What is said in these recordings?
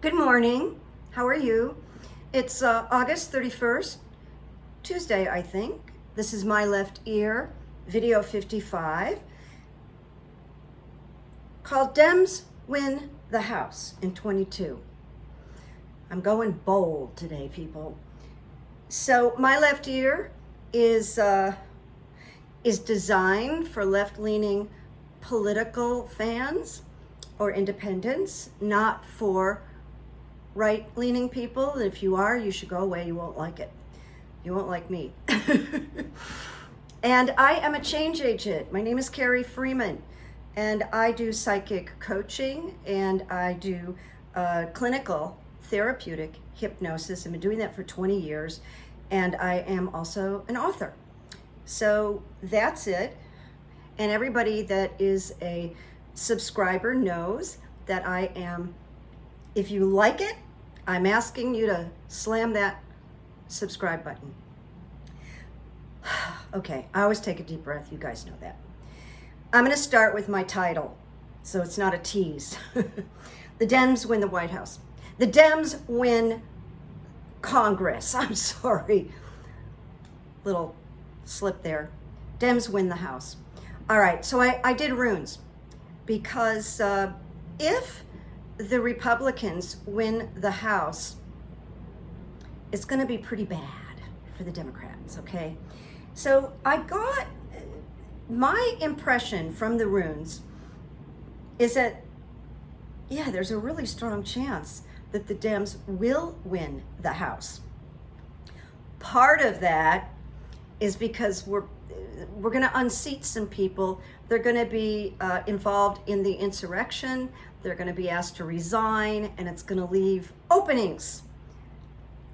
Good morning. How are you? It's August 31st, Tuesday, I think. This is My Left Ear, video 55, called DEMS Win the House in 22. I'm going bold today, people. So My Left Ear is designed for left-leaning political fans or independents, not for right-leaning people. If you are, you should go away. You won't like it. You won't like me. And I am a change agent. My name is Carrie Freeman, and I do psychic coaching, and I do clinical therapeutic hypnosis. I've been doing that for 20 years, and I am also an author. So that's it. And everybody that is a subscriber knows that I am, if you like it, I'm asking you to slam that subscribe button. Okay, I always take a deep breath. You guys know that. I'm going to start with my title, so it's not a tease. The Dems win the White House. The Dems win Congress. I'm sorry. Little slip there. Dems win the House. All right, so I did runes because if the Republicans win the House, it's going to be pretty bad for the Democrats, okay? So I got, my impression from the runes is that, yeah, there's a really strong chance that the Dems will win the House. Part of that is because we're going to unseat some people. They're going to be involved in the insurrection. They're going to be asked to resign, and it's going to leave openings.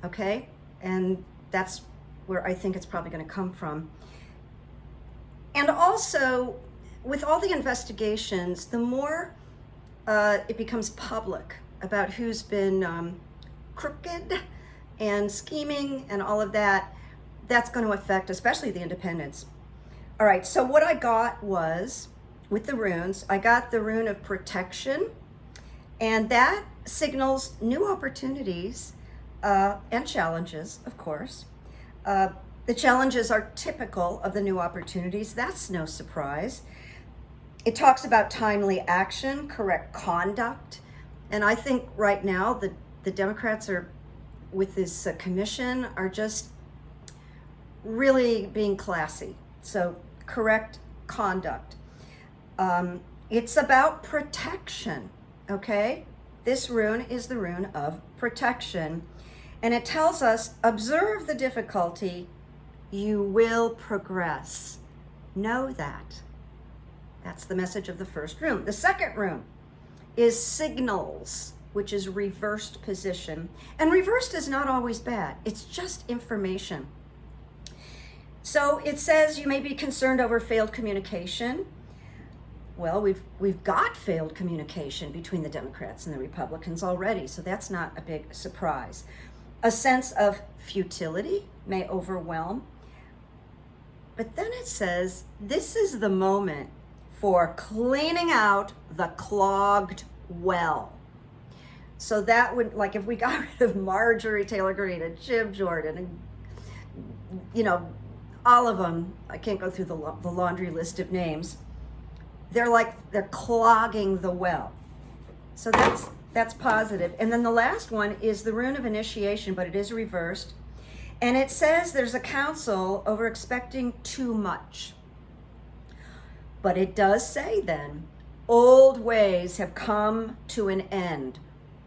Okay? And that's where I think it's probably going to come from. And also, with all the investigations, the more it becomes public about who's been crooked and scheming and all of that, that's going to affect especially the independents. All right, so what I got was, with the runes, I got the rune of protection, and that signals new opportunities and challenges, of course. The challenges are typical of the new opportunities. That's no surprise. It talks about timely action, correct conduct, and I think right now the Democrats are, with this commission, are just really being classy. So correct conduct. It's about protection, okay? This rune is the rune of protection. And it tells us, observe the difficulty, you will progress. Know that. That's the message of the first rune. The second rune is signals, which is reversed position. And reversed is not always bad. It's just information. So it says you may be concerned over failed communication. Well, we've got failed communication between the Democrats and the Republicans already, so that's not a big surprise. A sense of futility may overwhelm. But then it says this is the moment for cleaning out the clogged well. So that would, like, if we got rid of Marjorie Taylor Greene and Jim Jordan and, you know, all of them, I can't go through the laundry list of names. They're clogging the well. So that's positive. And then the last one is the rune of initiation, but it is reversed. And it says there's a counsel over expecting too much. But it does say then, old ways have come to an end.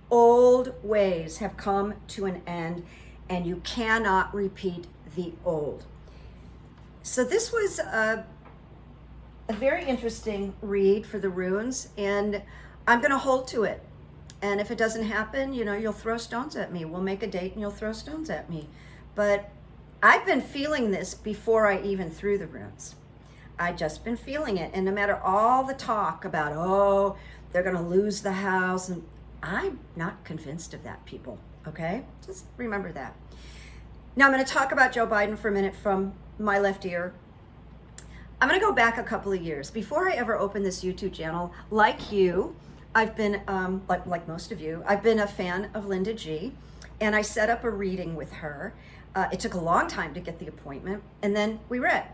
Old ways have come to an end, and you cannot repeat the old. So this was a very interesting read for the runes, and I'm going to hold to it. And if it doesn't happen, you know, you'll throw stones at me. We'll make a date and you'll throw stones at me. But I've been feeling this before I even threw the runes. I've just been feeling it. And no matter all the talk about, oh, they're going to lose the House, and I'm not convinced of that, people. Okay? Just remember that. Now I'm going to talk about Joe Biden for a minute from My Left Ear. I'm going to go back a couple of years. Before I ever opened this YouTube channel, like you, I've been, like most of you, I've been a fan of Linda G, and I set up a reading with her. It took a long time to get the appointment, and then we read.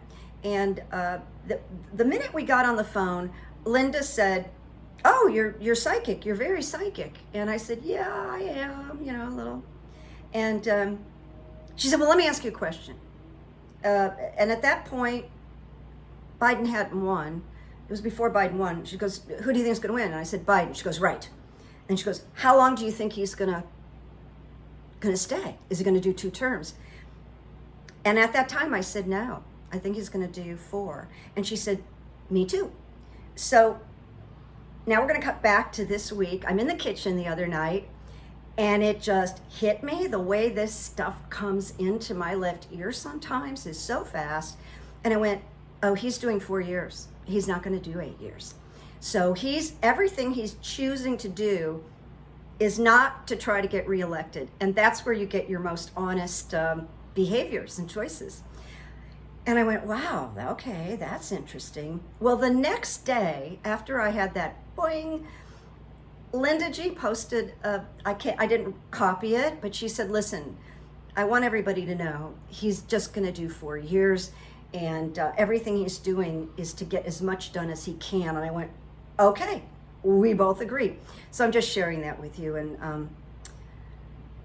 And the minute we got on the phone, Linda said, "Oh, you're psychic. You're very psychic." And I said, "Yeah, I am. A little." And she said, "Well, let me ask you a question." And at that point, Biden hadn't won. It was before Biden won. She goes, "Who do you think is going to win?" And I said, "Biden." She goes, "Right." And she goes, "How long do you think he's going to stay? Is he going to do 2 terms?" And at that time, I said, "No, I think he's going to do 4." And she said, "Me too." So now we're going to cut back to this week. I'm in the kitchen the other night, and it just hit me. The way this stuff comes into my left ear sometimes is so fast. And I went, "Oh, he's doing 4 years. He's not going to do 8 years." So everything he's choosing to do is not to try to get reelected. And that's where you get your most honest behaviors and choices. And I went, wow, okay, that's interesting. Well, the next day after I had that boing, Linda G posted, I didn't copy it, but she said, "Listen, I want everybody to know he's just going to do 4 years, and everything he's doing is to get as much done as he can." And I went, okay, we both agree. So I'm just sharing that with you, and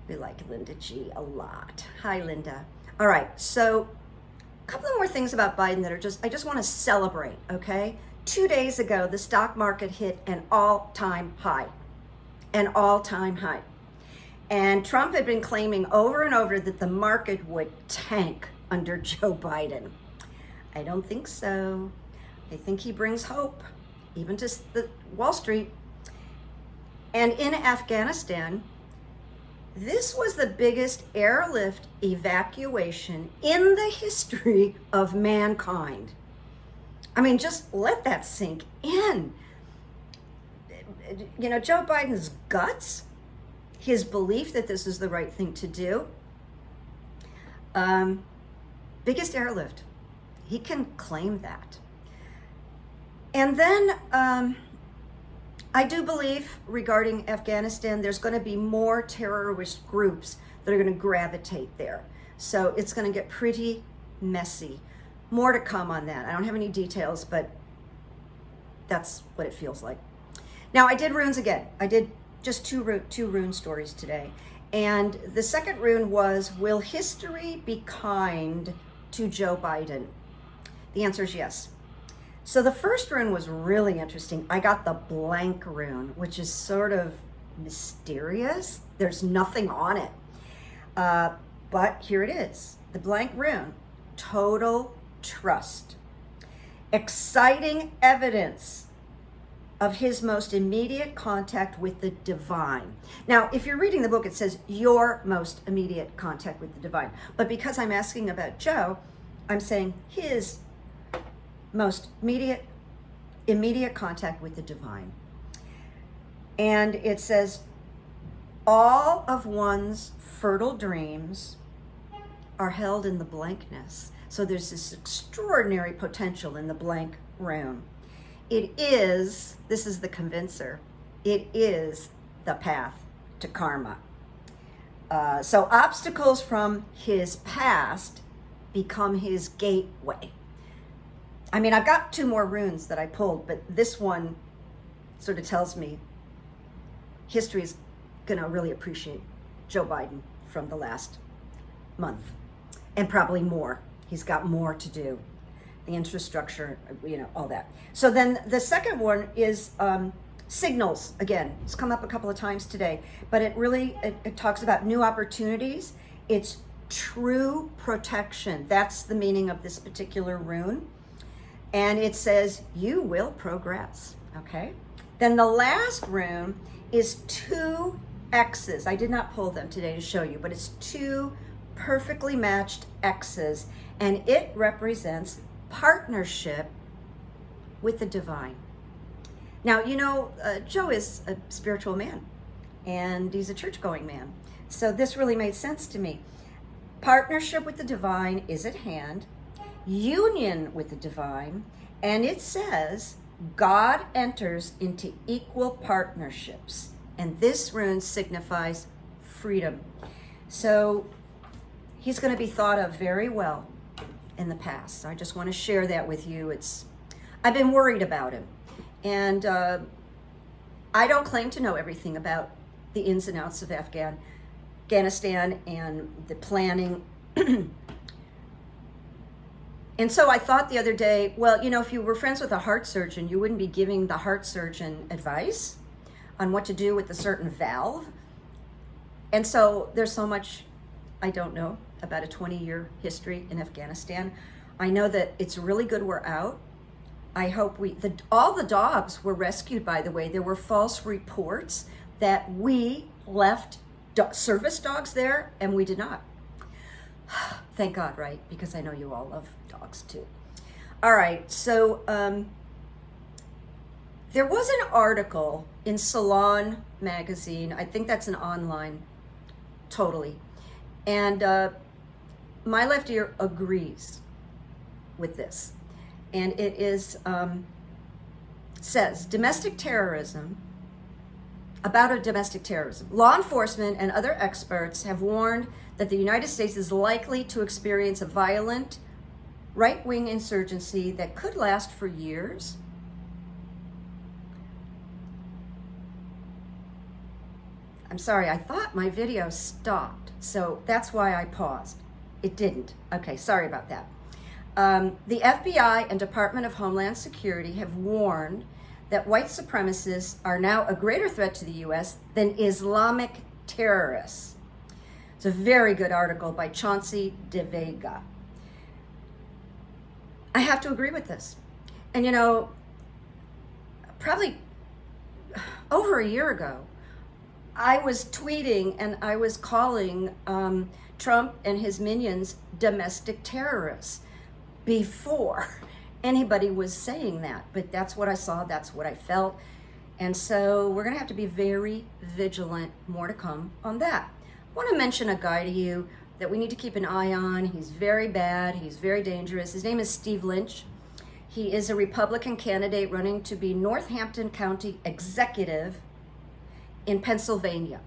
we like Linda G a lot. Hi, Linda. All right, so a couple of more things about Biden that I just want to celebrate, okay? 2 days ago, the stock market hit an all-time high. An all-time high. And Trump had been claiming over and over that the market would tank under Joe Biden. I don't think so. I think he brings hope, even to the Wall Street. And in Afghanistan, this was the biggest airlift evacuation in the history of mankind. I mean, just let that sink in. Joe Biden's guts, his belief that this is the right thing to do. Biggest airlift. He can claim that. And then I do believe regarding Afghanistan, there's going to be more terrorist groups that are going to gravitate there. So it's going to get pretty messy. More to come on that. I don't have any details, but that's what it feels like. Now, I did runes again. I did just two rune stories today. And the second rune was, will history be kind to Joe Biden? The answer is yes. So the first rune was really interesting. I got the blank rune, which is sort of mysterious. There's nothing on it. But here it is. The blank rune, total trust. Exciting evidence of his most immediate contact with the divine. Now, if you're reading the book, it says your most immediate contact with the divine. But because I'm asking about Joe, I'm saying his most immediate contact with the divine. And it says, all of one's fertile dreams are held in the blankness. So there's this extraordinary potential in the blank rune. It is, this is the convincer, it is the path to karma. So obstacles from his past become his gateway. I mean, I've got 2 more runes that I pulled, but this one sort of tells me history is going to really appreciate Joe Biden from the last month, and probably more. He's got more to do. The infrastructure, all that. So then the second one is signals. Again, it's come up a couple of times today, but it talks about new opportunities. It's true protection. That's the meaning of this particular rune. And it says, you will progress, okay? Then the last rune is 2 X's. I did not pull them today to show you, but it's 2 perfectly matched X's, and it represents partnership with the divine. Now, Joe is a spiritual man, and he's a church-going man. So this really made sense to me. Partnership with the divine is at hand. Union with the divine, and it says God enters into equal partnerships, and this rune signifies freedom. So he's going to be thought of very well in the past. So I just want to share that with you. I've been worried about him, and I don't claim to know everything about the ins and outs of Afghanistan and the planning. And so I thought the other day, well, you know, if you were friends with a heart surgeon, you wouldn't be giving the heart surgeon advice on what to do with a certain valve. And so there's so much I don't know about a 20-year history in Afghanistan. I know that it's really good we're out. I hope all the dogs were rescued, by the way. There were false reports that we left service dogs there, and we did not. Thank God, right? Because I know you all love dogs too. All right, so there was an article in Salon magazine. I think that's an online, totally. And my left ear agrees with this. And it is, says, domestic terrorism, about a domestic terrorism. Law enforcement and other experts have warned that the United States is likely to experience a violent right-wing insurgency that could last for years. I'm sorry, I thought my video stopped, so that's why I paused. It didn't. Okay, sorry about that. The FBI and Department of Homeland Security have warned that white supremacists are now a greater threat to the U.S. than Islamic terrorists. It's a very good article by Chauncey De Vega. I have to agree with this. And you know, probably over a year ago, I was tweeting and I was calling Trump and his minions domestic terrorists before anybody was saying that. But that's what I saw, that's what I felt. And so we're gonna have to be very vigilant. More to come on that. I wanna mention a guy to you that we need to keep an eye on. He's very bad, he's very dangerous. His name is Steve Lynch. He is a Republican candidate running to be Northampton County executive in Pennsylvania.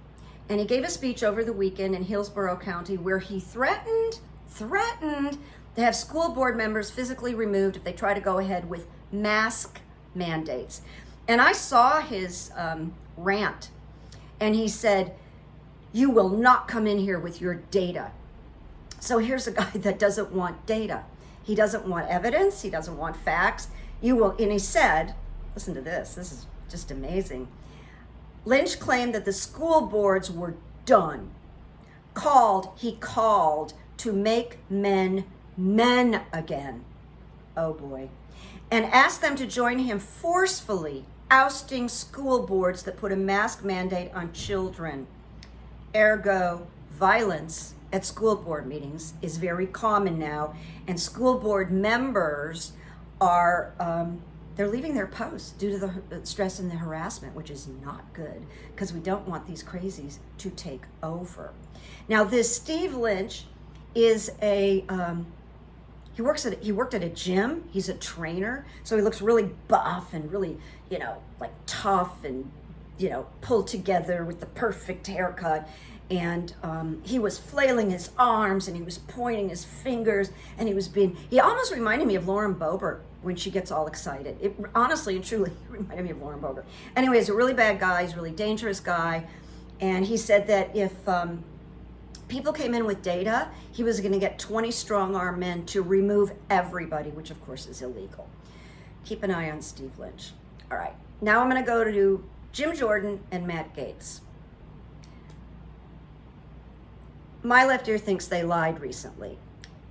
And he gave a speech over the weekend in Hillsborough County where he threatened to have school board members physically removed if they try to go ahead with mask mandates. And I saw his rant, and he said, "You will not come in here with your data." So here's a guy that doesn't want data. He doesn't want evidence. He doesn't want facts. You will, and he said, listen to this. This is just amazing. Lynch claimed that the school boards were done. He called to make men again. Oh boy. And asked them to join him forcefully ousting school boards that put a mask mandate on children. Ergo, violence at school board meetings is very common now, and school board members are they're leaving their posts due to the stress and the harassment, which is not good because we don't want these crazies to take over. Now, this Steve Lynch is he worked at a gym. He's a trainer, so he looks really buff and really, you know, like tough and, you know, pulled together with the perfect haircut. And he was flailing his arms and he was pointing his fingers and he almost reminded me of Lauren Boebert when she gets all excited. It honestly and truly reminded me of Lauren Boebert. Anyway, he's a really bad guy. He's a really dangerous guy. And he said that if people came in with data, he was going to get 20 strong-arm men to remove everybody, which of course is illegal. Keep an eye on Steve Lynch. All right, now I'm going to go to Jim Jordan and Matt Gaetz. My left ear thinks they lied recently.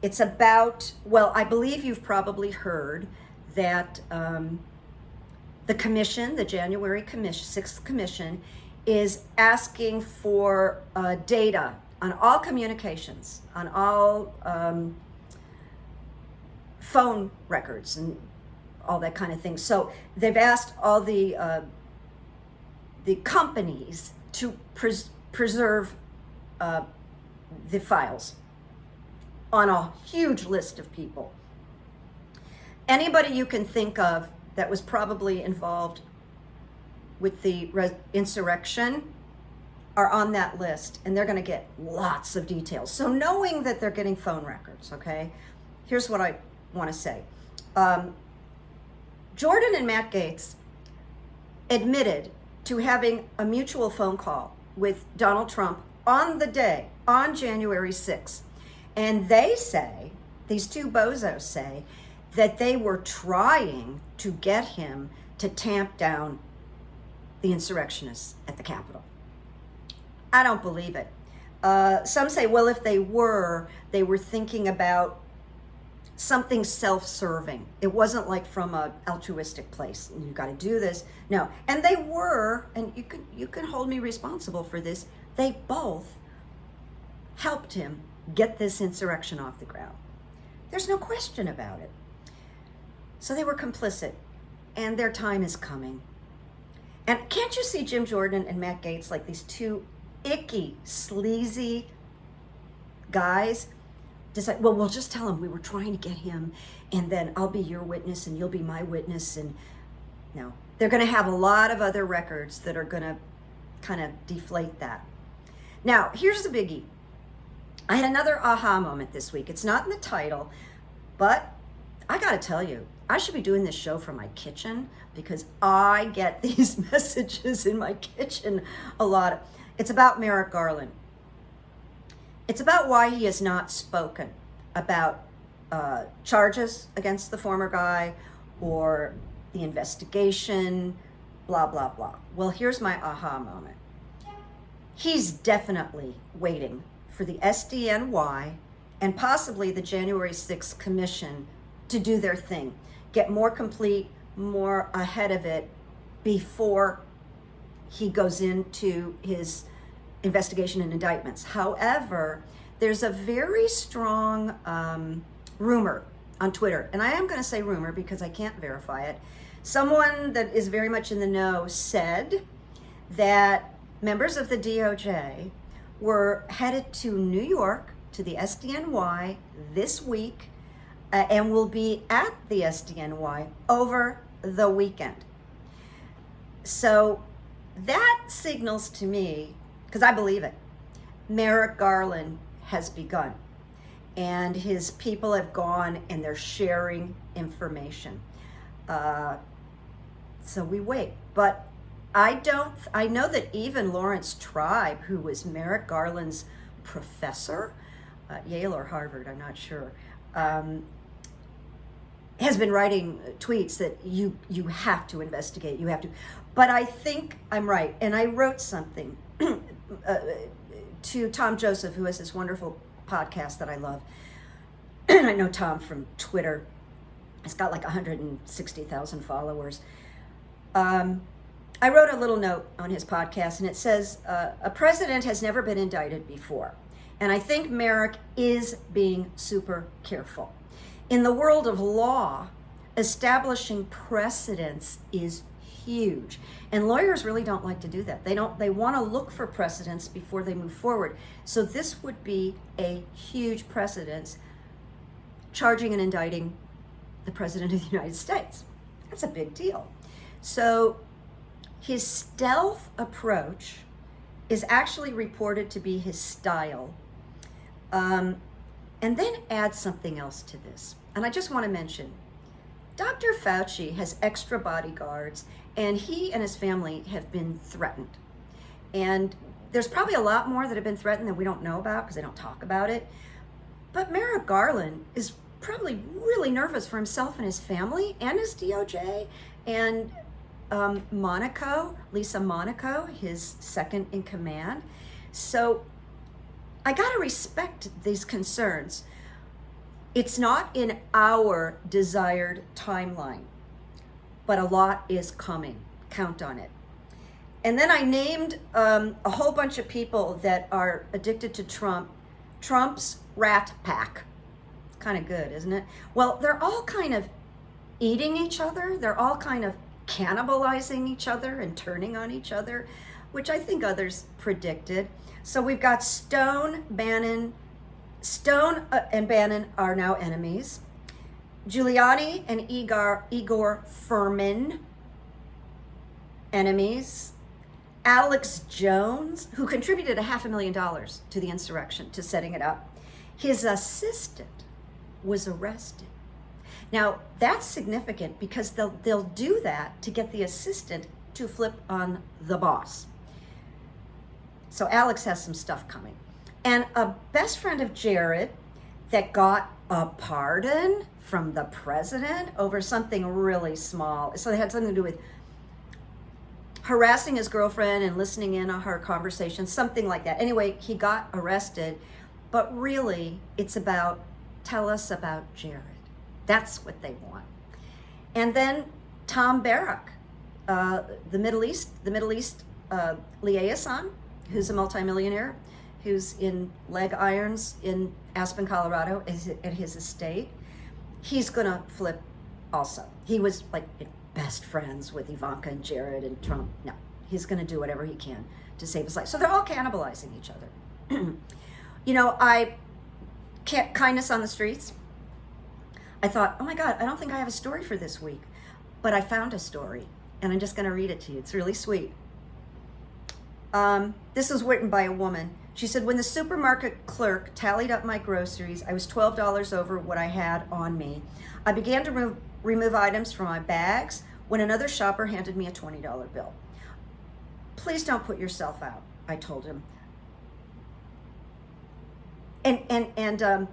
It's about, well, I believe you've probably heard that the commission, the January commission, 6th commission, is asking for data on all communications, on all phone records and all that kind of thing. So they've asked all the companies to preserve the files on a huge list of people. Anybody you can think of that was probably involved with the insurrection are on that list, and they're going to get lots of details. So knowing that they're getting phone records, okay, here's what I want to say. Jordan and Matt Gaetz admitted to having a mutual phone call with Donald Trump on the day, on January 6th. And they say, these two bozos say, that they were trying to get him to tamp down the insurrectionists at the Capitol. I don't believe it. Some say, well, if they were thinking about something self-serving. It wasn't like from an altruistic place. You got to do this. No, and they were, and you can hold me responsible for this. They both helped him get this insurrection off the ground. There's no question about it. So they were complicit, and their time is coming. And can't you see Jim Jordan and Matt Gaetz like these two icky, sleazy guys? Just like, well, we'll just tell him we were trying to get him, and then I'll be your witness and you'll be my witness. And no, they're going to have a lot of other records that are going to kind of deflate that. Now, here's the biggie. I had another aha moment this week. It's not in the title, but I got to tell you, I should be doing this show from my kitchen because I get these messages in my kitchen a lot. It's about Merrick Garland. It's about why he has not spoken about charges against the former guy or the investigation, blah, blah, blah. Well, here's my aha moment. He's definitely waiting for the SDNY and possibly the January 6th Commission to do their thing, get more complete, more ahead of it before he goes into his investigation and indictments. However, there's a very strong rumor on Twitter, and I am going to say rumor because I can't verify it. Someone that is very much in the know said that members of the DOJ were headed to New York to the SDNY this week and will be at the SDNY over the weekend. So that signals to me, because I believe it, Merrick Garland has begun, and his people have gone and they're sharing information. So we wait. But I know that even Lawrence Tribe, who was Merrick Garland's professor, Yale or Harvard, I'm not sure, has been writing tweets that you have to investigate, you have to. But I think I'm right. And I wrote something to Tom Joseph, who has this wonderful podcast that I love. I know Tom from Twitter. He's got like 160,000 followers. I wrote a little note on his podcast, and it says, a president has never been indicted before. And I think Merrick is being super careful. In the world of law, establishing precedents is huge. And lawyers really don't like to do that. They want to look for precedents before they move forward. So this would be a huge precedent, charging and indicting the President of the United States. That's a big deal. So his stealth approach is actually reported to be his style. And then add something else to this. And I just want to mention, Dr. Fauci has extra bodyguards, and he and his family have been threatened. And there's probably a lot more that have been threatened that we don't know about because they don't talk about it. But Merrick Garland is probably really nervous for himself and his family and his DOJ. And Lisa Monaco, his second in command. So I got to respect these concerns. It's not in our desired timeline, but a lot is coming. Count on it. And then I named a whole bunch of people that are addicted to Trump's rat pack. It's kind of good, isn't it? Well, they're all kind of eating each other. They're all kind of cannibalizing each other and turning on each other, which I think others predicted. So we've got Stone and Bannon are now enemies. Giuliani and Igor Furman, enemies. Alex Jones, who contributed $500,000 to the insurrection, to setting it up. His assistant was arrested. Now, that's significant because they'll do that to get the assistant to flip on the boss. So Alex has some stuff coming. And a best friend of Jared that got a pardon from the president over something really small. So it had something to do with harassing his girlfriend and listening in on her conversation, something like that. Anyway, he got arrested, but really it's about, tell us about Jared. That's what they want. And then Tom Barrack, the Middle East liaison, who's a multimillionaire, who's in leg irons in Aspen, Colorado, at his estate. He's gonna flip also. He was like best friends with Ivanka and Jared and Trump. No, he's gonna do whatever he can to save his life. So they're all cannibalizing each other. You know, kindness on the streets. I thought, oh my God, I don't think I have a story for this week, but I found a story and I'm just gonna read it to you. It's really sweet. This was written by a woman. She said, when the supermarket clerk tallied up my groceries, I was $12 over what I had on me. I began to remove items from my bags when another shopper handed me a $20 bill. Please don't put yourself out, I told him. And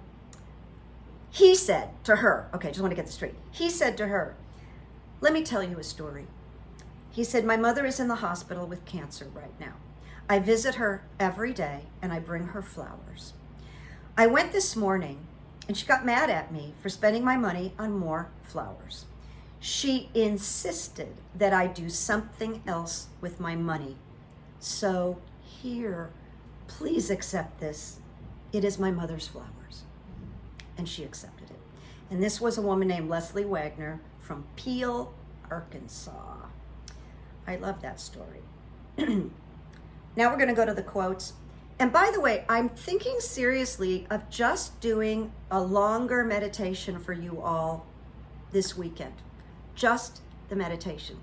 he said to her, okay, just want to get this straight. He said to her, let me tell you a story. He said, my mother is in the hospital with cancer right now. I visit her every day and I bring her flowers. I went this morning and she got mad at me for spending my money on more flowers. She insisted that I do something else with my money. So here, please accept this. It is my mother's flowers. And she accepted it. And this was a woman named Leslie Wagner from Peel, Arkansas. I love that story. Now we're going to go to the quotes. And by the way, I'm thinking seriously of just doing a longer meditation for you all this weekend. Just the meditation.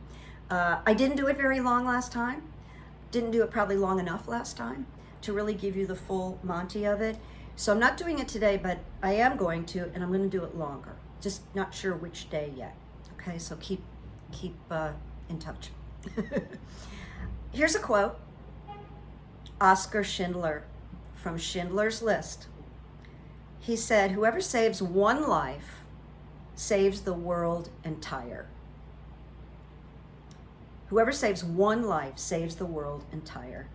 I didn't do it very long last time. Didn't do it probably long enough last time to really give you the full Monty of it. So I'm not doing it today, but I am going to, and I'm going to do it longer. Just not sure which day yet. Okay, so keep in touch. Here's a quote. Oskar Schindler from Schindler's List. He said, whoever saves one life saves the world entire. Whoever saves one life saves the world entire.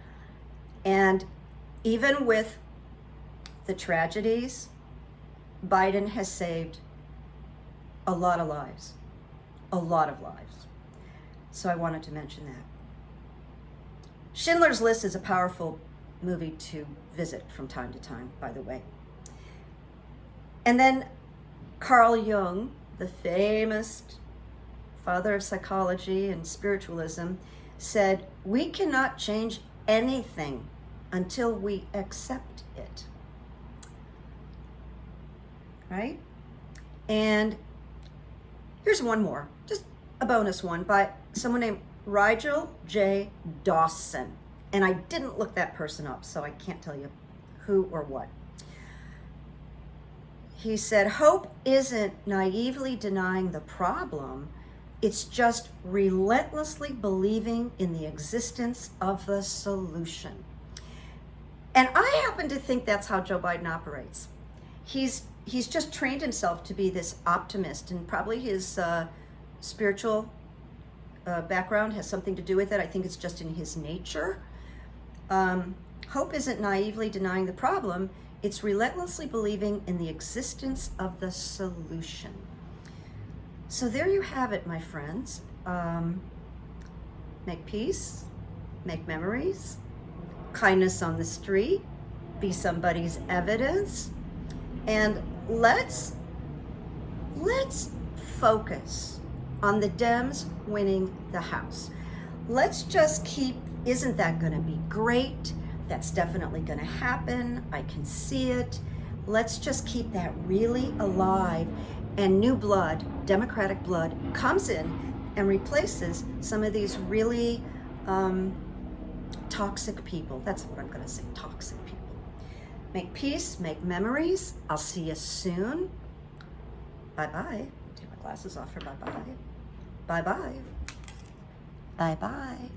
And even with the tragedies, Biden has saved a lot of lives. A lot of lives. So I wanted to mention that. Schindler's List is a powerful movie to visit from time to time, by the way. And then Carl Jung, the famous father of psychology and spiritualism, said, we cannot change anything until we accept it. Right? And here's one more, just a bonus one by someone named Rigel J. Dawson. And I didn't look that person up, so I can't tell you who or what. He said, hope isn't naively denying the problem. It's just relentlessly believing in the existence of the solution. And I happen to think that's how Joe Biden operates. He's just trained himself to be this optimist, and probably his spiritual background has something to do with it. I think it's just in his nature. Hope isn't naively denying the problem. It's relentlessly believing in the existence of the solution. So there you have it, my friends. Make peace, make memories, kindness on the street, be somebody's evidence, and let's focus on the Dems winning the House. Let's just keep, isn't that going to be great? That's definitely going to happen. I can see it. Let's just keep that really alive. and new blood, Democratic blood, comes in and replaces some of these really toxic people. That's what I'm going to say, toxic people. Make peace, make memories. I'll see you soon. Bye-bye. Take my glasses off for bye-bye. Bye-bye. Bye-bye.